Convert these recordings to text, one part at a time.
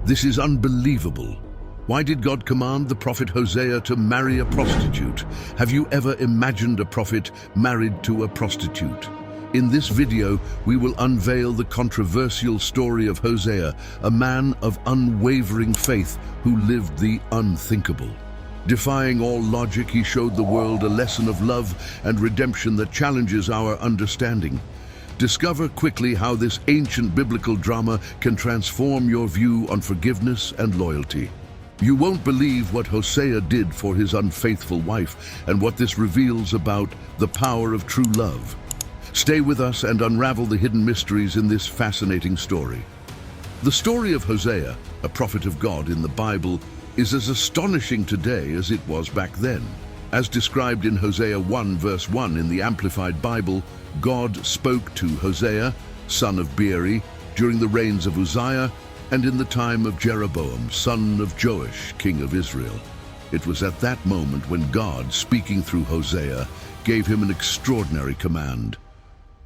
This is unbelievable. Why did God command the prophet Hosea to marry a prostitute? Have you ever imagined a prophet married to a prostitute? In this video, we will unveil the controversial story of Hosea, a man of unwavering faith who lived the unthinkable. Defying all logic, he showed the world a lesson of love and redemption that challenges our understanding. Discover quickly how this ancient biblical drama can transform your view on forgiveness and loyalty. You won't believe what Hosea did for his unfaithful wife and what this reveals about the power of true love. Stay with us and unravel the hidden mysteries in this fascinating story. The story of Hosea, a prophet of God in the Bible, is as astonishing today as it was back then. As described in Hosea 1 verse 1 in the Amplified Bible, God spoke to Hosea, son of Beeri, during the reigns of Uzziah and in the time of Jeroboam, son of Joash, king of Israel. It was at that moment when God, speaking through Hosea, gave him an extraordinary command.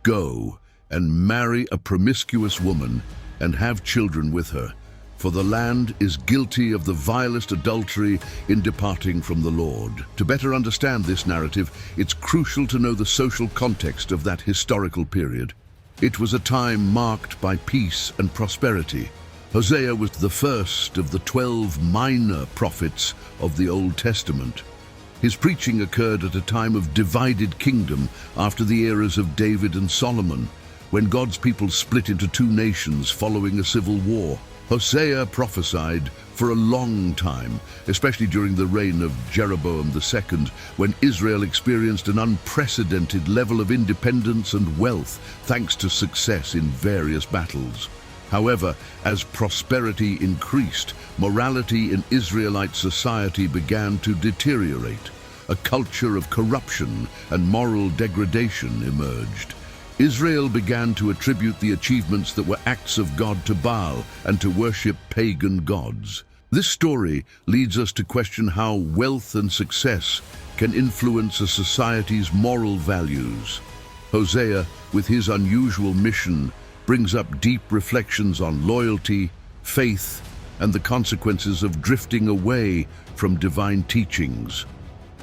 Go and marry a promiscuous woman and have children with her, for the land is guilty of the vilest adultery in departing from the Lord. To better understand this narrative, it's crucial to know the social context of that historical period. It was a time marked by peace and prosperity. Hosea was the first of the 12 minor prophets of the Old Testament. His preaching occurred at a time of divided kingdom after the eras of David and Solomon, when God's people split into two nations following a civil war. Hosea prophesied for a long time, especially during the reign of Jeroboam II, when Israel experienced an unprecedented level of independence and wealth thanks to success in various battles. However, as prosperity increased, morality in Israelite society began to deteriorate. A culture of corruption and moral degradation emerged. Israel began to attribute the achievements that were acts of God to Baal and to worship pagan gods. This story leads us to question how wealth and success can influence a society's moral values. Hosea, with his unusual mission, brings up deep reflections on loyalty, faith, and the consequences of drifting away from divine teachings.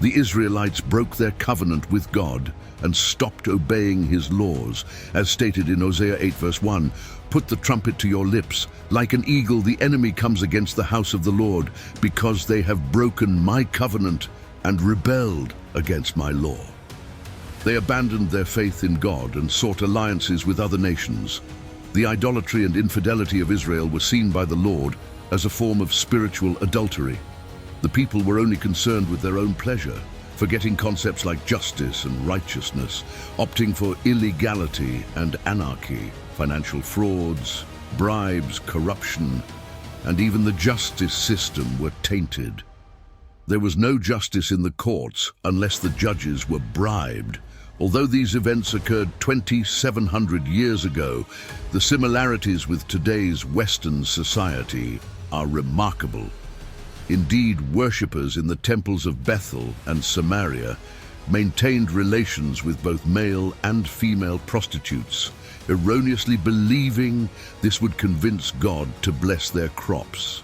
The Israelites broke their covenant with God and stopped obeying his laws. As stated in Hosea 8 verse 1, "Put the trumpet to your lips. Like an eagle, the enemy comes against the house of the Lord, because they have broken my covenant and rebelled against my law." They abandoned their faith in God and sought alliances with other nations. The idolatry and infidelity of Israel were seen by the Lord as a form of spiritual adultery. The people were only concerned with their own pleasure, forgetting concepts like justice and righteousness, opting for illegality and anarchy. Financial frauds, bribes, corruption, and even the justice system were tainted. There was no justice in the courts unless the judges were bribed. Although these events occurred 2,700 years ago, the similarities with today's Western society are remarkable. Indeed, worshippers in the temples of Bethel and Samaria maintained relations with both male and female prostitutes, erroneously believing this would convince God to bless their crops.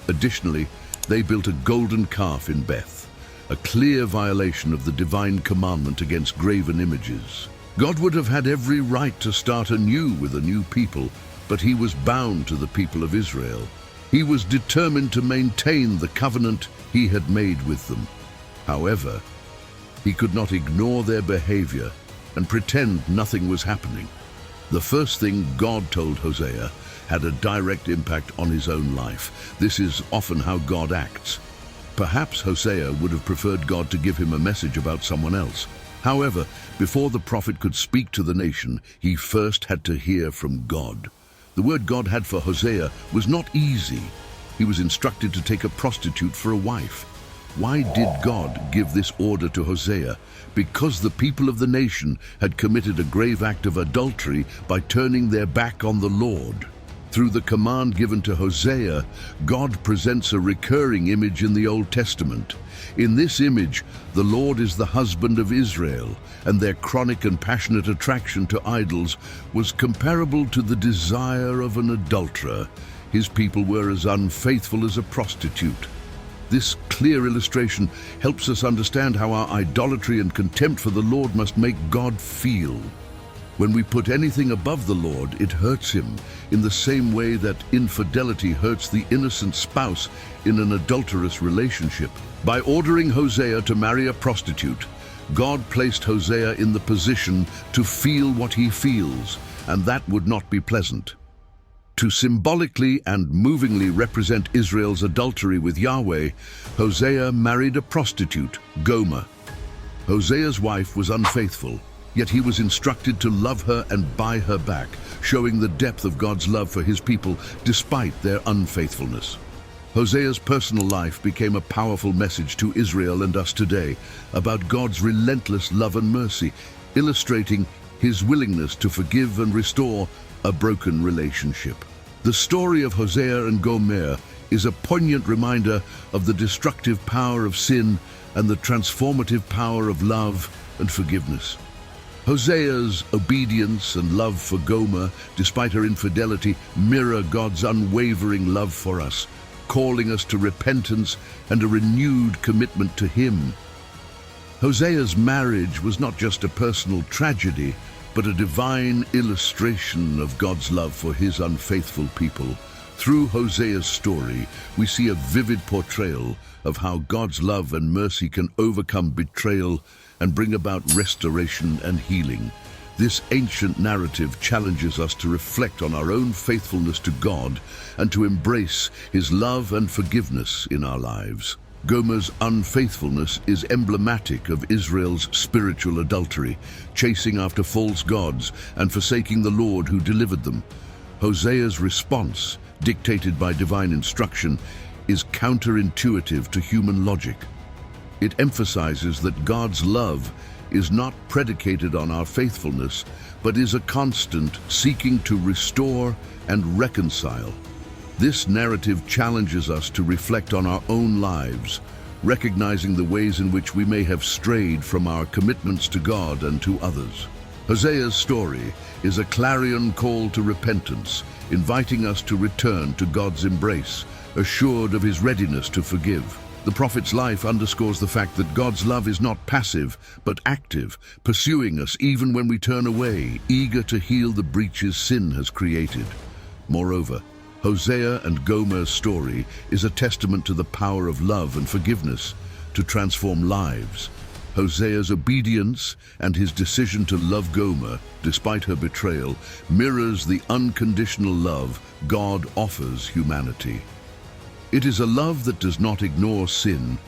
Additionally, they built a golden calf in Beth, a clear violation of the divine commandment against graven images. God would have had every right to start anew with a new people, but he was bound to the people of Israel. He was determined to maintain the covenant he had made with them. However, he could not ignore their behavior and pretend nothing was happening. The first thing God told Hosea had a direct impact on his own life. This is often how God acts. Perhaps Hosea would have preferred God to give him a message about someone else. However, before the prophet could speak to the nation, he first had to hear from God. The word God had for Hosea was not easy. He was instructed to take a prostitute for a wife. Why did God give this order to Hosea? Because the people of the nation had committed a grave act of adultery by turning their back on the Lord. Through the command given to Hosea, God presents a recurring image in the Old Testament. In this image, the Lord is the husband of Israel, and their chronic and passionate attraction to idols was comparable to the desire of an adulterer. his people were as unfaithful as a prostitute. This clear illustration helps us understand how our idolatry and contempt for the Lord must make God feel. When we put anything above the Lord, it hurts him in the same way that infidelity hurts the innocent spouse in an adulterous relationship. By ordering Hosea to marry a prostitute, God placed Hosea in the position to feel what he feels, and that would not be pleasant. To symbolically and movingly represent Israel's adultery with Yahweh, Hosea married a prostitute, Gomer. Hosea's wife was unfaithful, yet he was instructed to love her and buy her back, showing the depth of God's love for his people despite their unfaithfulness. Hosea's personal life became a powerful message to Israel and us today about God's relentless love and mercy, illustrating his willingness to forgive and restore a broken relationship. The story of Hosea and Gomer is a poignant reminder of the destructive power of sin and the transformative power of love and forgiveness. Hosea's obedience and love for Gomer, despite her infidelity, mirror God's unwavering love for us, calling us to repentance and a renewed commitment to him. Hosea's marriage was not just a personal tragedy, but a divine illustration of God's love for his unfaithful people. Through Hosea's story, we see a vivid portrayal of how God's love and mercy can overcome betrayal and bring about restoration and healing. This ancient narrative challenges us to reflect on our own faithfulness to God and to embrace his love and forgiveness in our lives. Gomer's unfaithfulness is emblematic of Israel's spiritual adultery, chasing after false gods and forsaking the Lord who delivered them. Hosea's response, dictated by divine instruction, is counterintuitive to human logic. It emphasizes that God's love is not predicated on our faithfulness, but is a constant seeking to restore and reconcile. This narrative challenges us to reflect on our own lives, recognizing the ways in which we may have strayed from our commitments to God and to others. Hosea's story is a clarion call to repentance, inviting us to return to God's embrace, assured of his readiness to forgive. The prophet's life underscores the fact that God's love is not passive, but active, pursuing us even when we turn away, eager to heal the breaches sin has created. Moreover, Hosea and Gomer's story is a testament to the power of love and forgiveness to transform lives. Hosea's obedience and his decision to love Gomer, despite her betrayal, mirrors the unconditional love God offers humanity. It is a love that does not ignore sin,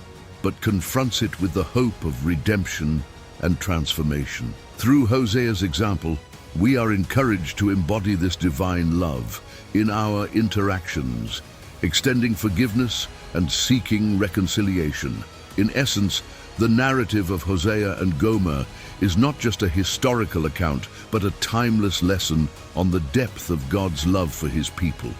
but confronts it with the hope of redemption and transformation. Through Hosea's example, we are encouraged to embody this divine love in our interactions, extending forgiveness and seeking reconciliation. In essence, the narrative of Hosea and Gomer is not just a historical account, but a timeless lesson on the depth of God's love for his people.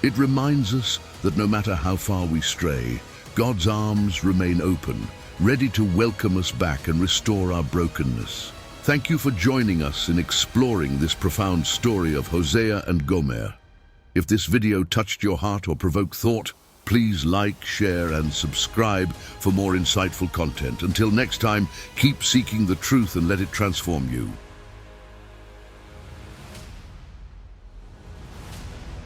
It reminds us that no matter how far we stray, God's arms remain open, ready to welcome us back and restore our brokenness. Thank you for joining us in exploring this profound story of Hosea and Gomer. If this video touched your heart or provoked thought, please like, share, and subscribe for more insightful content. Until next time, keep seeking the truth and let it transform you.